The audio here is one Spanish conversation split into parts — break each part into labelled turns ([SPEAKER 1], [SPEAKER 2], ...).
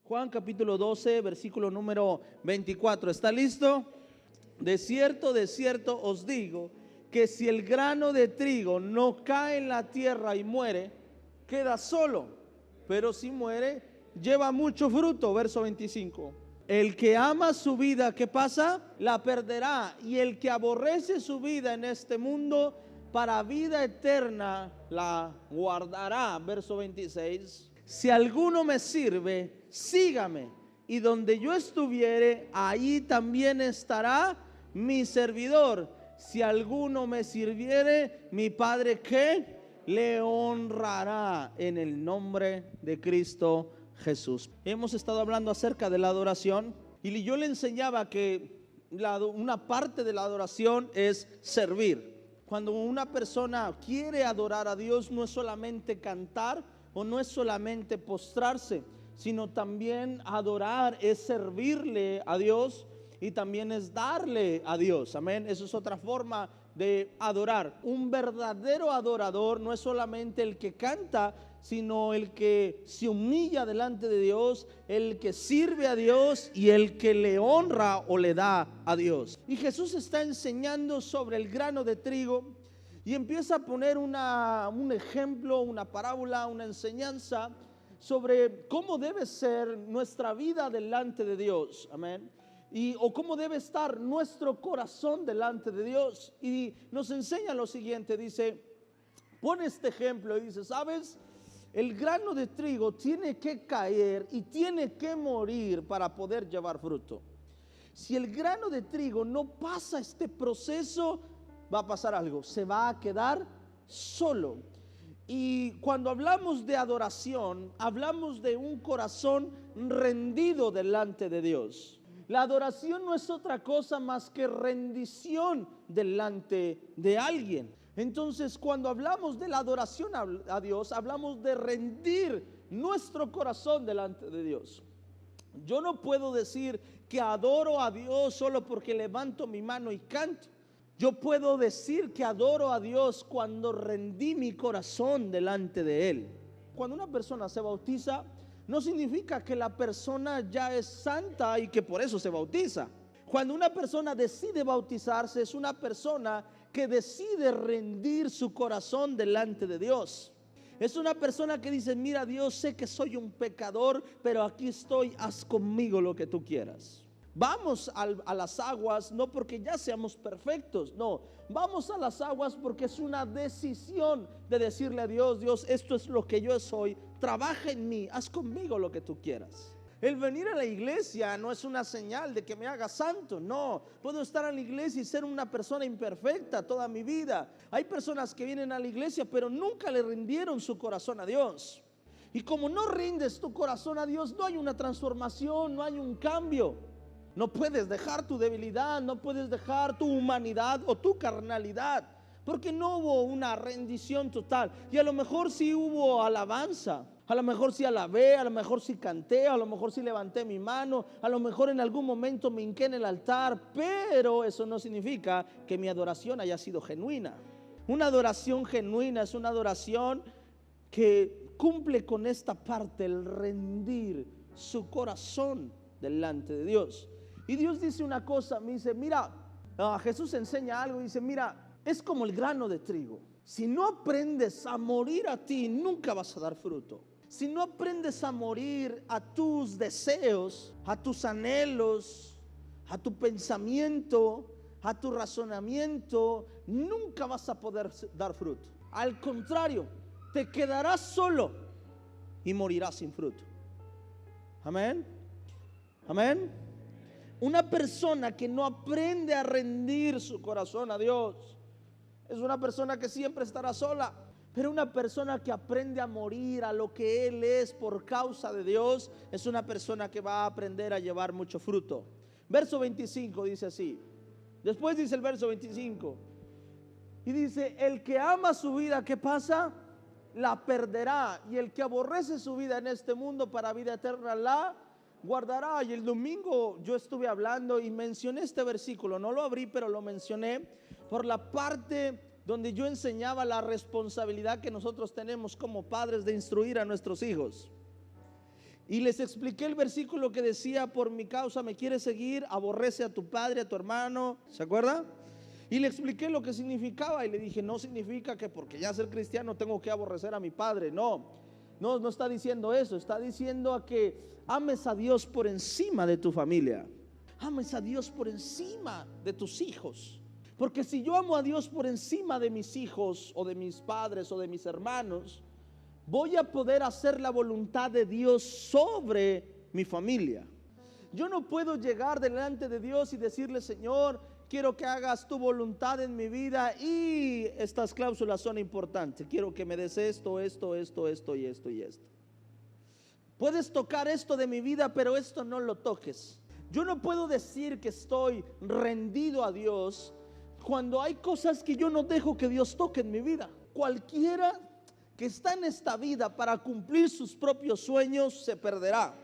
[SPEAKER 1] Juan capítulo 12, versículo número 24. ¿Está listo? De cierto os digo que si el grano de trigo no cae en la tierra y muere, queda solo, pero si muere, lleva mucho fruto. Verso 25. El que ama su vida, ¿qué pasa? La perderá. Y el que aborrece su vida en este mundo, para vida eterna la guardará. Verso 26. Si alguno me sirve, sígame. Y donde yo estuviere, ahí también estará mi servidor. Si alguno me sirviere, mi Padre, ¿qué? Le honrará en el nombre de Cristo Jesús. Hemos estado hablando acerca de la adoración y yo le enseñaba que una parte de la adoración es servir. Cuando una persona quiere adorar a Dios, no es solamente cantar o no es solamente postrarse, sino también adorar es servirle a Dios y también es darle a Dios. Amén. Eso es otra forma de adorar. Un verdadero adorador no es solamente el que canta, sino el que se humilla delante de Dios, el que sirve a Dios y el que le honra o le da a Dios. Y Jesús está enseñando sobre el grano de trigo y empieza a poner un ejemplo, una parábola, una enseñanza sobre cómo debe ser nuestra vida delante de Dios. Amén. O cómo debe estar nuestro corazón delante de Dios. Y nos enseña lo siguiente, dice, pone este ejemplo y dice, ¿sabes? El grano de trigo tiene que caer y tiene que morir para poder llevar fruto. Si el grano de trigo no pasa este proceso, va a pasar algo, se va a quedar solo. Y cuando hablamos de adoración, hablamos de un corazón rendido delante de Dios. La adoración no es otra cosa más que rendición delante de alguien. Entonces, cuando hablamos de la adoración a Dios, hablamos de rendir nuestro corazón delante de Dios. Yo no puedo decir que adoro a Dios solo porque levanto mi mano y canto. Yo puedo decir que adoro a Dios cuando rendí mi corazón delante de Él. Cuando una persona se bautiza, no significa que la persona ya es santa y que por eso se bautiza. Cuando una persona decide bautizarse, es una persona que decide rendir su corazón delante de Dios. Es una persona que dice, mira Dios, sé que soy un pecador, pero aquí estoy, haz conmigo lo que tú quieras. Vamos a las aguas no porque ya seamos perfectos, no, vamos a las aguas porque es una decisión de decirle a Dios, Dios, esto es lo que yo soy, trabaja en mí, haz conmigo lo que tú quieras. El venir a la iglesia no es una señal de que me haga santo, no, puedo estar en la iglesia y ser una persona imperfecta toda mi vida. Hay personas que vienen a la iglesia pero nunca le rindieron su corazón a Dios. Y como no rindes tu corazón a Dios, no hay una transformación, no hay un cambio. No puedes dejar tu debilidad, no puedes dejar tu humanidad o tu carnalidad, porque no hubo una rendición total. Y a lo mejor sí hubo alabanza, a lo mejor sí alabé, a lo mejor sí canté, a lo mejor sí levanté mi mano, a lo mejor en algún momento me hinqué en el altar, pero eso no significa que mi adoración haya sido genuina. Una adoración genuina es una adoración que cumple con esta parte, el rendir su corazón delante de Dios. Y Dios dice una cosa, me dice, mira, Jesús enseña algo, dice, mira, es como el grano de trigo. Si no aprendes a morir a ti, nunca vas a dar fruto. Si no aprendes a morir a tus deseos, a tus anhelos, a tu pensamiento, a tu razonamiento, nunca vas a poder dar fruto. Al contrario, te quedarás solo y morirás sin fruto. Amén. Amén. Una persona que no aprende a rendir su corazón a Dios es una persona que siempre estará sola. Pero una persona que aprende a morir a lo que Él es por causa de Dios es una persona que va a aprender a llevar mucho fruto. Verso 25 dice así. Después dice el verso 25 y dice, el que ama su vida, ¿qué pasa? La perderá, y el que aborrece su vida en este mundo para vida eterna la guardará. Y el domingo yo estuve hablando y mencioné este versículo, no lo abrí pero lo mencioné por la parte donde yo enseñaba la responsabilidad que nosotros tenemos como padres de instruir a nuestros hijos. Y les expliqué el versículo que decía: por mi causa me quieres seguir, aborrece a tu padre, a tu hermano. ¿Se acuerda? Y le expliqué lo que significaba y le dije: no significa que porque ya ser cristiano tengo que aborrecer a mi padre. No está diciendo eso. Está diciendo a que ames a Dios por encima de tu familia. Ames a Dios por encima de tus hijos. Porque si yo amo a Dios por encima de mis hijos o de mis padres o de mis hermanos, voy a poder hacer la voluntad de Dios sobre mi familia. Yo no puedo llegar delante de Dios y decirle: Señor, quiero que hagas tu voluntad en mi vida y estas cláusulas son importantes. Quiero que me des esto y esto. Puedes tocar esto de mi vida, pero esto no lo toques. Yo no puedo decir que estoy rendido a Dios cuando hay cosas que yo no dejo que Dios toque en mi vida. Cualquiera que está en esta vida para cumplir sus propios sueños se perderá.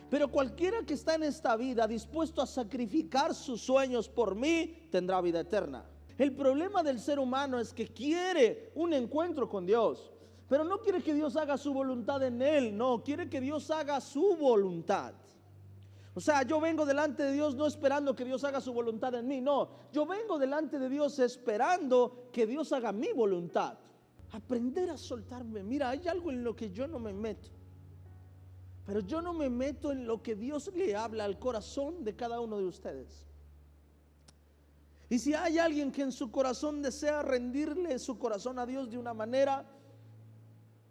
[SPEAKER 1] Pero cualquiera que está en esta vida dispuesto a sacrificar sus sueños por mí, tendrá vida eterna. El problema del ser humano es que quiere un encuentro con Dios, pero no quiere que Dios haga su voluntad en él. No, quiere que Dios haga su voluntad. O sea, yo vengo delante de Dios no esperando que Dios haga su voluntad en mí. No, yo vengo delante de Dios esperando que Dios haga mi voluntad. Aprender a soltarme. Mira, hay algo en lo que yo no me meto. Pero yo no me meto en lo que Dios le habla al corazón de cada uno de ustedes. Y si hay alguien que en su corazón desea rendirle su corazón a Dios de una manera,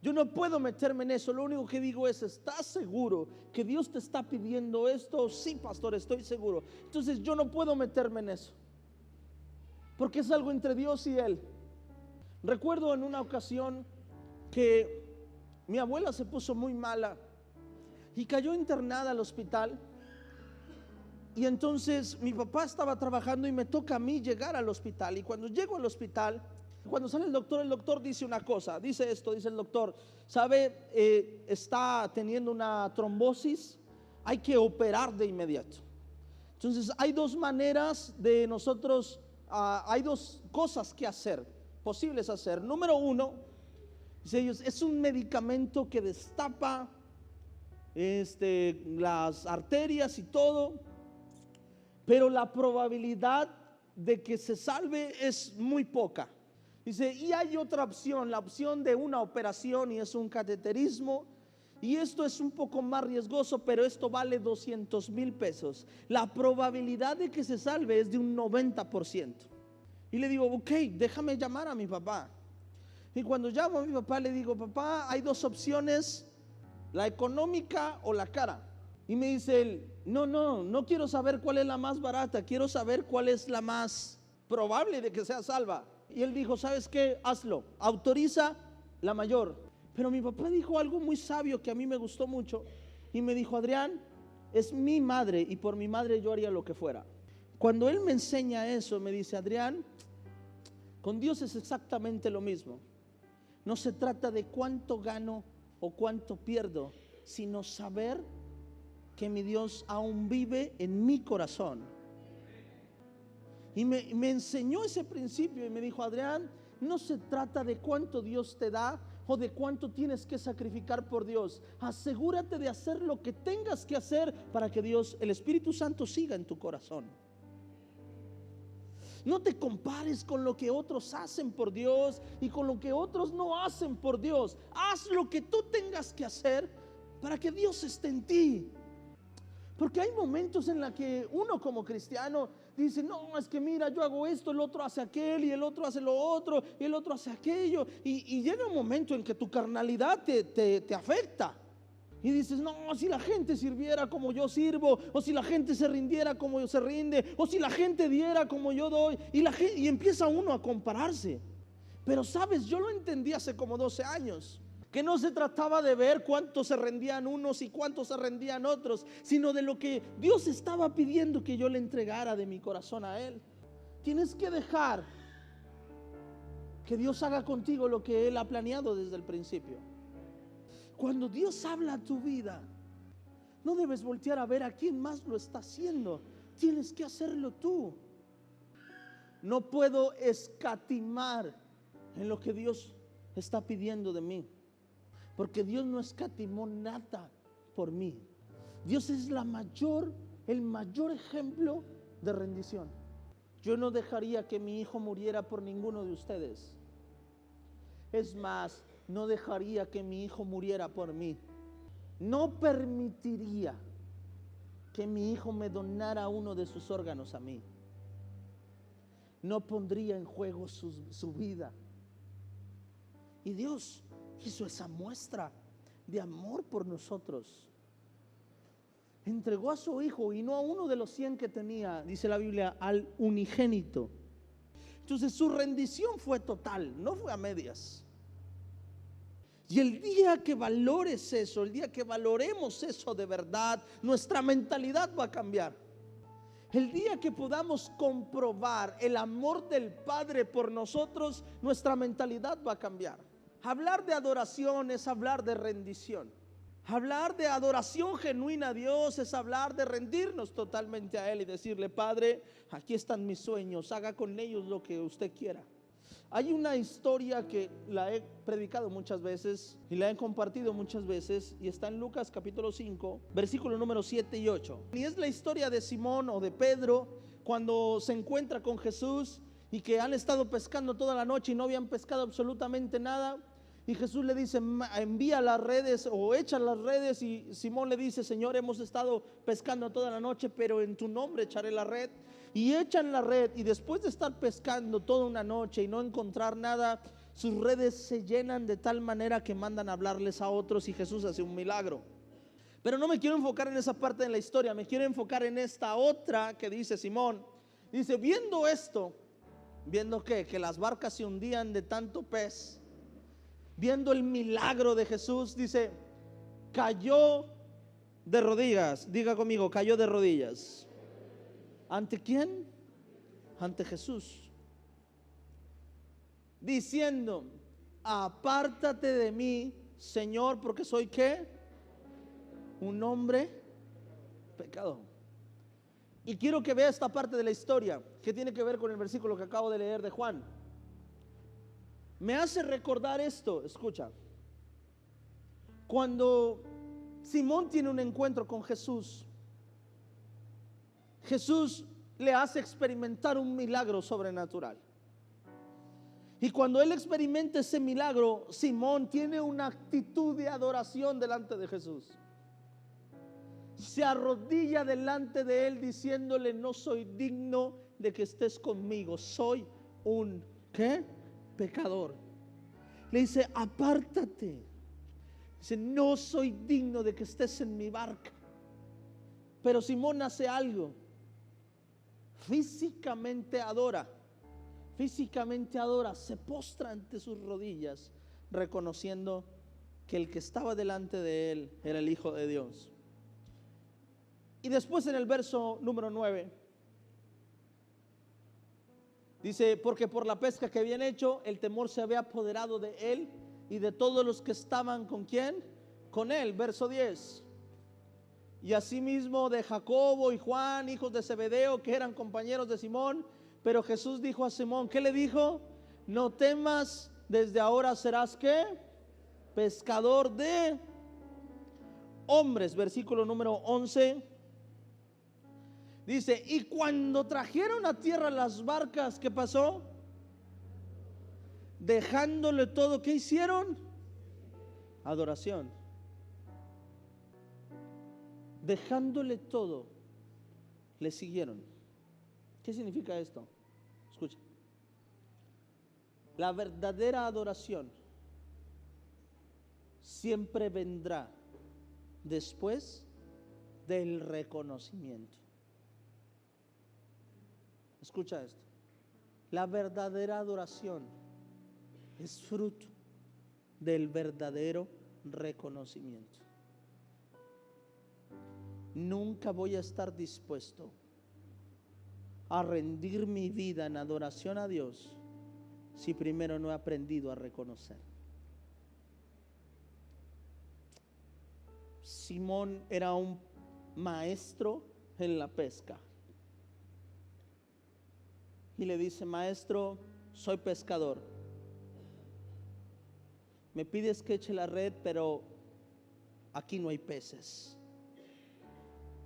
[SPEAKER 1] yo no puedo meterme en eso. Lo único que digo es: ¿estás seguro que Dios te está pidiendo esto? Sí, pastor, estoy seguro. Entonces yo no puedo meterme en eso, porque es algo entre Dios y Él. Recuerdo en una ocasión que mi abuela se puso muy mala y cayó internada al hospital. Y entonces mi papá estaba trabajando y me toca a mí llegar al hospital. Y cuando llego al hospital, cuando sale el doctor dice una cosa. Dice esto, dice el doctor: ¿sabe? Está teniendo una trombosis, hay que operar de inmediato. Entonces hay dos maneras de nosotros, hay dos cosas que hacer, posibles hacer. Número uno, dice ellos, es un medicamento que destapa las arterias y todo, pero la probabilidad de que se salve es muy poca. Dice, y hay otra opción, la opción de una operación, y es un cateterismo, y esto es un poco más riesgoso, pero esto vale 200,000 pesos. La probabilidad de que se salve es de un 90%. Y le digo, ok, déjame llamar a mi papá. Y cuando llamo a mi papá le digo, papá, hay dos opciones, la económica o la cara. Y me dice él, no quiero saber cuál es la más barata, quiero saber cuál es la más probable de que sea salva. Y él dijo, ¿sabes qué? Hazlo, autoriza la mayor. Pero mi papá dijo algo muy sabio que a mí me gustó mucho. Y me dijo, Adrián, es mi madre y por mi madre yo haría lo que fuera. Cuando él me enseña eso, me dice, Adrián, con Dios es exactamente lo mismo. No se trata de cuánto gano o cuánto pierdo, sino saber que mi Dios aún vive en mi corazón. Y me enseñó ese principio y me dijo, Adrián, no se trata de cuánto Dios te da o de cuánto tienes que sacrificar por Dios. Asegúrate de hacer lo que tengas que hacer para que Dios, el Espíritu Santo, siga en tu corazón. No te compares con lo que otros hacen por Dios y con lo que otros no hacen por Dios. Haz lo que tú tengas que hacer para que Dios esté en ti. Porque hay momentos en los que uno como cristiano dice, no, es que mira, yo hago esto, el otro hace aquel y el otro hace lo otro y el otro hace aquello. Y llega un momento en que tu carnalidad te afecta. Y dices, no, si la gente sirviera como yo sirvo, o si la gente se rindiera como yo se rinde, o si la gente diera como yo doy, y empieza uno a compararse. Pero sabes, yo lo entendí hace como 12 años, que no se trataba de ver cuántos se rendían unos y cuántos se rendían otros, sino de lo que Dios estaba pidiendo que yo le entregara de mi corazón a Él. Tienes que dejar que Dios haga contigo lo que Él ha planeado desde el principio. Cuando Dios habla a tu vida, no debes voltear a ver a quién más lo está haciendo. Tienes que hacerlo tú. No puedo escatimar en lo que Dios está pidiendo de mí, porque Dios no escatimó nada por mí. Dios es el mayor ejemplo de rendición. Yo no dejaría que mi hijo muriera por ninguno de ustedes. Es más, no dejaría que mi hijo muriera por mí. No permitiría que mi hijo me donara uno de sus órganos a mí. No pondría en juego su vida. Y Dios hizo esa muestra de amor por nosotros. Entregó a su hijo, y no a uno de los 100 que tenía, dice la Biblia, al unigénito. Entonces su rendición fue total, no fue a medias. Y el día que valores eso, el día que valoremos eso de verdad, nuestra mentalidad va a cambiar. El día que podamos comprobar el amor del Padre por nosotros, nuestra mentalidad va a cambiar. Hablar de adoración es hablar de rendición. Hablar de adoración genuina a Dios es hablar de rendirnos totalmente a Él y decirle: Padre, aquí están mis sueños, haga con ellos lo que usted quiera. Hay una historia que la he predicado muchas veces y la he compartido muchas veces, y está en Lucas capítulo 5, versículo número 7 y 8. Y es la historia de Simón o de Pedro cuando se encuentra con Jesús y que han estado pescando toda la noche y no habían pescado absolutamente nada. Y Jesús le dice: envía las redes o echa las redes. Y Simón le dice: Señor, hemos estado pescando toda la noche, pero en tu nombre echaré la red. Y echan la red, y después de estar pescando toda una noche y no encontrar nada, sus redes se llenan de tal manera que mandan a hablarles a otros, y Jesús hace un milagro. Pero no me quiero enfocar en esa parte de la historia, me quiero enfocar en esta otra que dice Simón. Dice: viendo esto, ¿viendo qué? Que las barcas se hundían de tanto pez. Viendo el milagro de Jesús, dice, cayó de rodillas. Diga conmigo: cayó de rodillas. ¿Ante quién? Ante Jesús, diciendo: apártate de mí, Señor, porque soy ¿qué? Un hombre pecador. Y quiero que vea esta parte de la historia que tiene que ver con el versículo que acabo de leer de Juan. Me hace recordar esto. Escucha, cuando Simón tiene un encuentro con Jesús, Jesús le hace experimentar un milagro sobrenatural. Y cuando él experimenta ese milagro, Simón tiene una actitud de adoración delante de Jesús. Se arrodilla delante de él diciéndole: no soy digno de que estés conmigo, soy un ¿qué? Pecador. Le dice: apártate. Dice: no soy digno de que estés en mi barca. Pero Simón hace algo. Físicamente adora, se postra ante sus rodillas, reconociendo que el que estaba delante de él era el Hijo de Dios. Y después en el verso número 9 dice: porque por la pesca que habían hecho, el temor se había apoderado de él y de todos los que estaban ¿con quién? Con él. Verso 10. Y asimismo de Jacobo y Juan, hijos de Zebedeo, que eran compañeros de Simón. Pero Jesús dijo a Simón, ¿qué le dijo? No temas, desde ahora serás ¿qué? Pescador de hombres. Versículo número 11. Dice: y cuando trajeron a tierra las barcas, ¿qué pasó? Dejándole todo, ¿qué hicieron? Adoración. Dejándole todo, le siguieron. ¿Qué significa esto? Escucha. La verdadera adoración siempre vendrá después del reconocimiento. Escucha esto. La verdadera adoración es fruto del verdadero reconocimiento. Nunca voy a estar dispuesto a rendir mi vida en adoración a Dios si primero no he aprendido a reconocer. Simón era un maestro en la pesca. Y le dice: maestro, soy pescador. Me pides que eche la red, pero aquí no hay peces,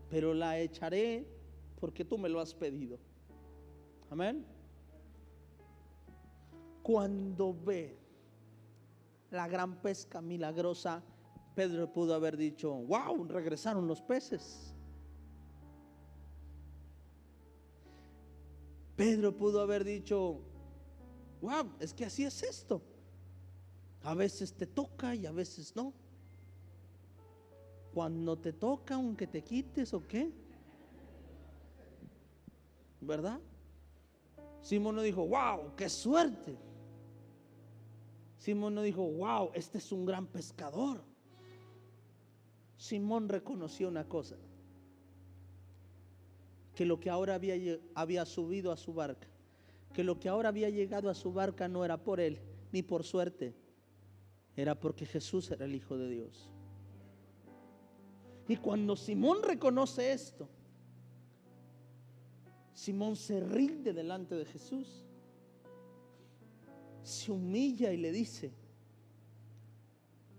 [SPEAKER 1] pero la echaré porque tú me lo has pedido. Amén. Cuando ve la gran pesca milagrosa, Pedro pudo haber dicho: wow, regresaron los peces. Pedro pudo haber dicho: wow, es que así es esto. A veces te toca y a veces no. Cuando te toca, aunque te quites o qué, ¿verdad? Simón no dijo: wow, qué suerte. Simón no dijo: wow, este es un gran pescador. Simón reconoció una cosa: que lo que ahora había subido a su barca, que lo que ahora había llegado a su barca no era por él ni por suerte, era porque Jesús era el Hijo de Dios. Y cuando Simón reconoce esto, Simón se rinde delante de Jesús, se humilla y le dice: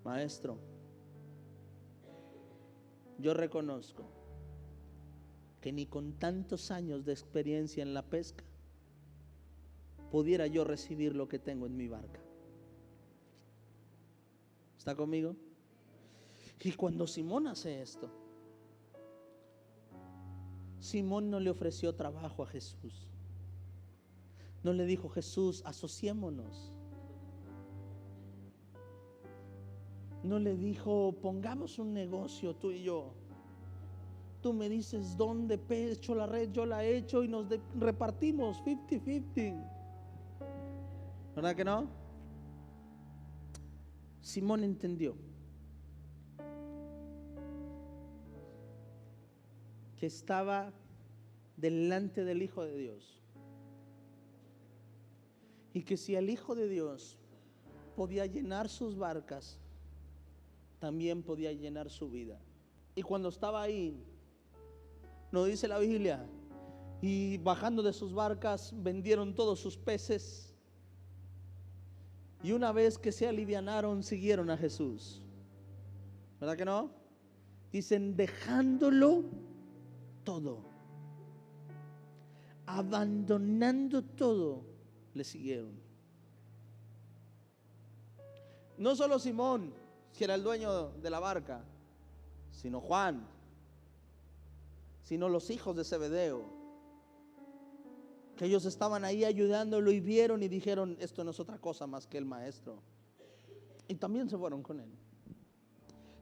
[SPEAKER 1] Maestro, yo reconozco que ni con tantos años de experiencia en la pesca pudiera yo recibir lo que tengo en mi barca. ¿Está conmigo? Y cuando Simón hace esto, Simón no le ofreció trabajo a Jesús. No le dijo: Jesús, asociémonos. No le dijo: pongamos un negocio tú y yo. Tú me dices dónde echo la red, yo la echo y nos repartimos 50-50. ¿Verdad que no? Simón entendió que estaba delante del Hijo de Dios, y que si el Hijo de Dios podía llenar sus barcas, también podía llenar su vida. Y cuando estaba ahí, nos dice la Biblia, y bajando de sus barcas vendieron todos sus peces, y una vez que se alivianaron, siguieron a Jesús. ¿Verdad que no? Dicen: dejándolo todo, abandonando todo, le siguieron. No solo Simón, que era el dueño de la barca, sino Juan, sino los hijos de Zebedeo, que ellos estaban ahí ayudándolo y vieron y dijeron: esto no es otra cosa más que el maestro. Y también se fueron con él.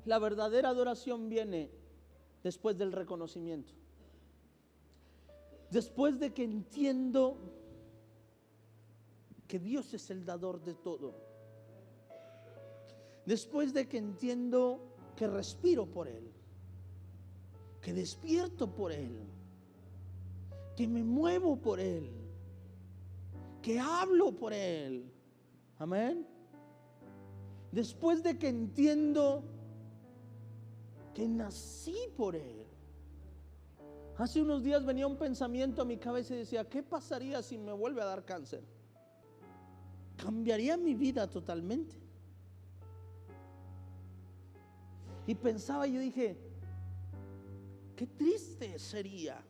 [SPEAKER 1] La verdadera adoración viene después del reconocimiento. Después de que entiendo que Dios es el dador de todo. Después de que entiendo que respiro por Él, que despierto por Él, que me muevo por Él, que hablo por Él. Amén. Después de que entiendo que nací por Él. Hace unos días venía un pensamiento a mi cabeza y decía: ¿qué pasaría si me vuelve a dar cáncer? Cambiaría mi vida totalmente. Y pensaba, yo dije: qué triste sería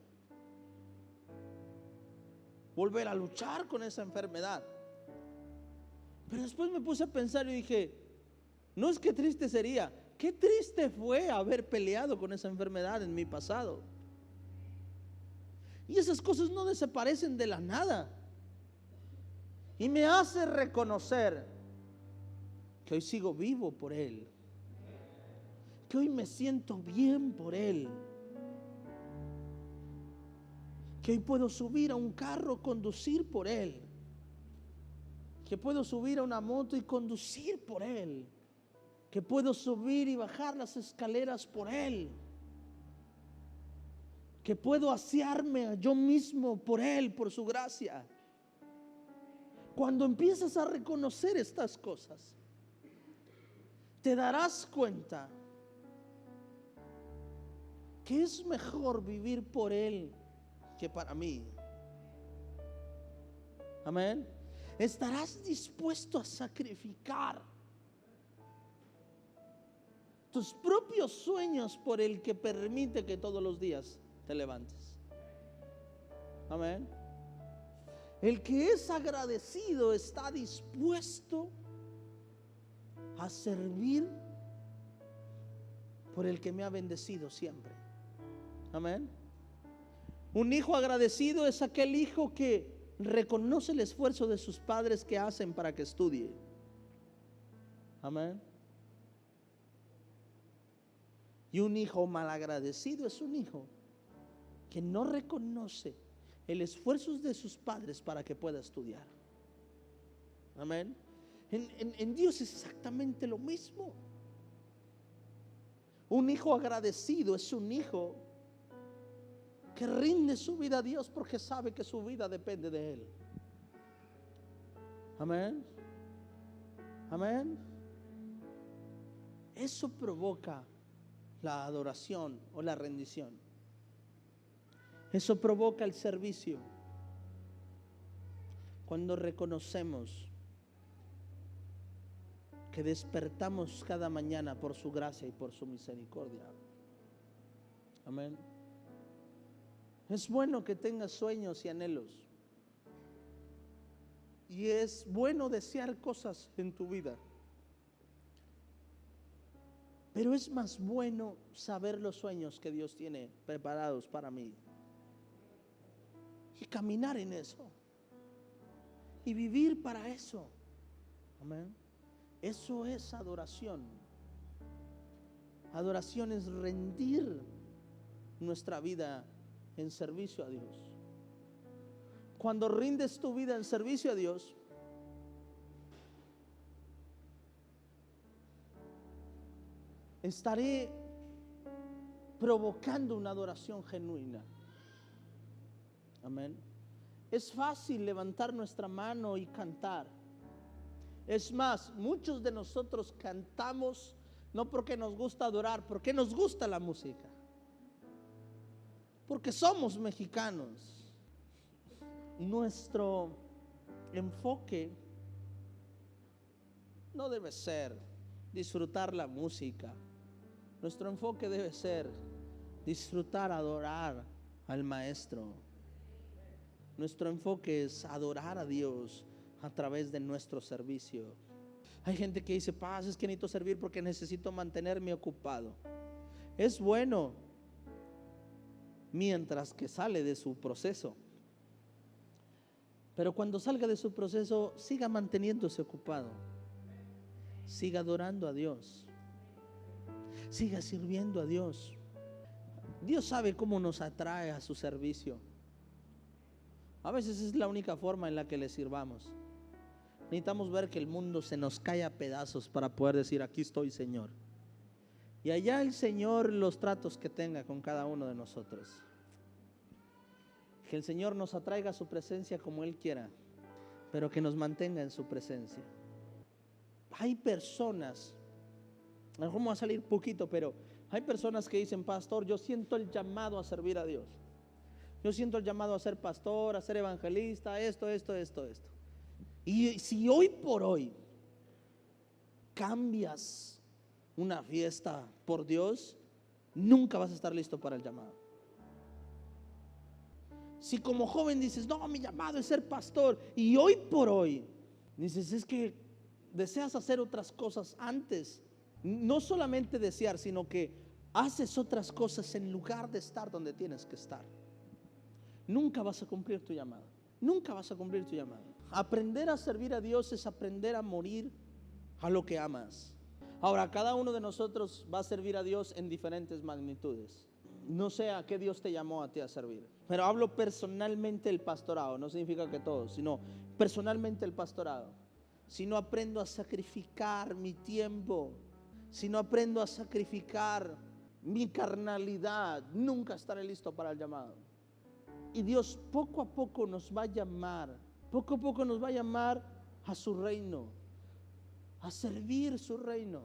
[SPEAKER 1] volver a luchar con esa enfermedad. Pero después me puse a pensar y dije: no es que triste sería, qué triste fue haber peleado con esa enfermedad en mi pasado. Y esas cosas no desaparecen de la nada. Y me hace reconocer que hoy sigo vivo por Él, que hoy me siento bien por Él, que hoy puedo subir a un carro, conducir por Él, que puedo subir a una moto y conducir por Él, que puedo subir y bajar las escaleras por Él, que puedo asearme yo mismo por Él, por su gracia. Cuando empiezas a reconocer estas cosas, te darás cuenta que es mejor vivir por Él que para mí. Amén. Estarás dispuesto a sacrificar tus propios sueños por el que permite que todos los días te levantes. Amén. El que es agradecido está dispuesto a servir por el que me ha bendecido siempre. Amén. Un hijo agradecido es aquel hijo que reconoce el esfuerzo de sus padres que hacen para que estudie. Amén. Y un hijo malagradecido es un hijo que no reconoce el esfuerzo de sus padres para que pueda estudiar. Amén. En Dios es exactamente lo mismo. Un hijo agradecido es un hijo que rinde su vida a Dios porque sabe que su vida depende de Él. Amén. Amén. Eso provoca la adoración o la rendición. Eso provoca el servicio. Cuando reconocemos que despertamos cada mañana por su gracia y por su misericordia. Amén. Es bueno que tengas sueños y anhelos. Y es bueno desear cosas en tu vida. Pero es más bueno saber los sueños que Dios tiene preparados para mí. Y caminar en eso. Y vivir para eso. Amén. Eso es adoración. Adoración es rendir nuestra vida en servicio a Dios. Cuando rindes tu vida en servicio a Dios, estaré provocando una adoración genuina. Amén. Es fácil levantar nuestra mano y cantar. Es más, muchos de nosotros cantamos no porque nos gusta adorar, porque nos gusta la música. Porque somos mexicanos. Nuestro enfoque no debe ser disfrutar la música. Nuestro enfoque debe ser disfrutar, adorar al Maestro. Nuestro enfoque es adorar a Dios a través de nuestro servicio. Hay gente que dice, paz, es que necesito servir porque necesito mantenerme ocupado. Es bueno mientras que sale de su proceso. Pero cuando salga de su proceso, siga manteniéndose ocupado. Siga adorando a Dios. Siga sirviendo a Dios. Dios sabe cómo nos atrae a su servicio. A veces es la única forma en la que le sirvamos. Necesitamos ver que el mundo se nos cae a pedazos para poder decir, aquí estoy, Señor. Y allá el Señor los tratos que tenga con cada uno de nosotros. Que el Señor nos atraiga a su presencia como Él quiera, pero que nos mantenga en su presencia. Hay personas, a lo mejor me va a salir poquito, pero hay personas que dicen, pastor, yo siento el llamado a servir a Dios. Yo siento el llamado a ser pastor, a ser evangelista, esto. Y si hoy por hoy cambias una fiesta por Dios, nunca vas a estar listo para el llamado. Si como joven dices, no, mi llamado es ser pastor, y hoy por hoy dices, es que deseas hacer otras cosas antes, no solamente desear, sino que haces otras cosas en lugar de estar donde tienes que estar, nunca vas a cumplir tu llamado. Nunca vas a cumplir tu llamado. Aprender a servir a Dios es aprender a morir a lo que amas. Ahora, cada uno de nosotros va a servir a Dios en diferentes magnitudes. No sé a qué Dios te llamó a ti a servir, pero hablo personalmente del pastorado. No significa que todos, sino personalmente el pastorado. Si no aprendo a sacrificar mi tiempo, si no aprendo a sacrificar mi carnalidad, nunca estaré listo para el llamado. Y Dios poco a poco nos va a llamar, poco a poco nos va a llamar a su reino, a servir su reino,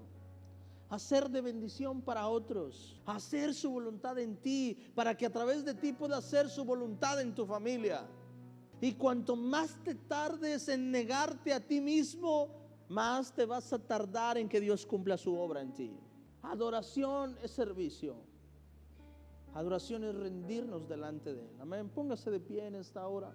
[SPEAKER 1] a ser de bendición para otros, a hacer su voluntad en ti, para que a través de ti pueda hacer su voluntad en tu familia. Y cuanto más te tardes en negarte a ti mismo, más te vas a tardar en que Dios cumpla su obra en ti. Adoración es servicio. Adoración es rendirnos delante de Él. Amén. Póngase de pie en esta hora.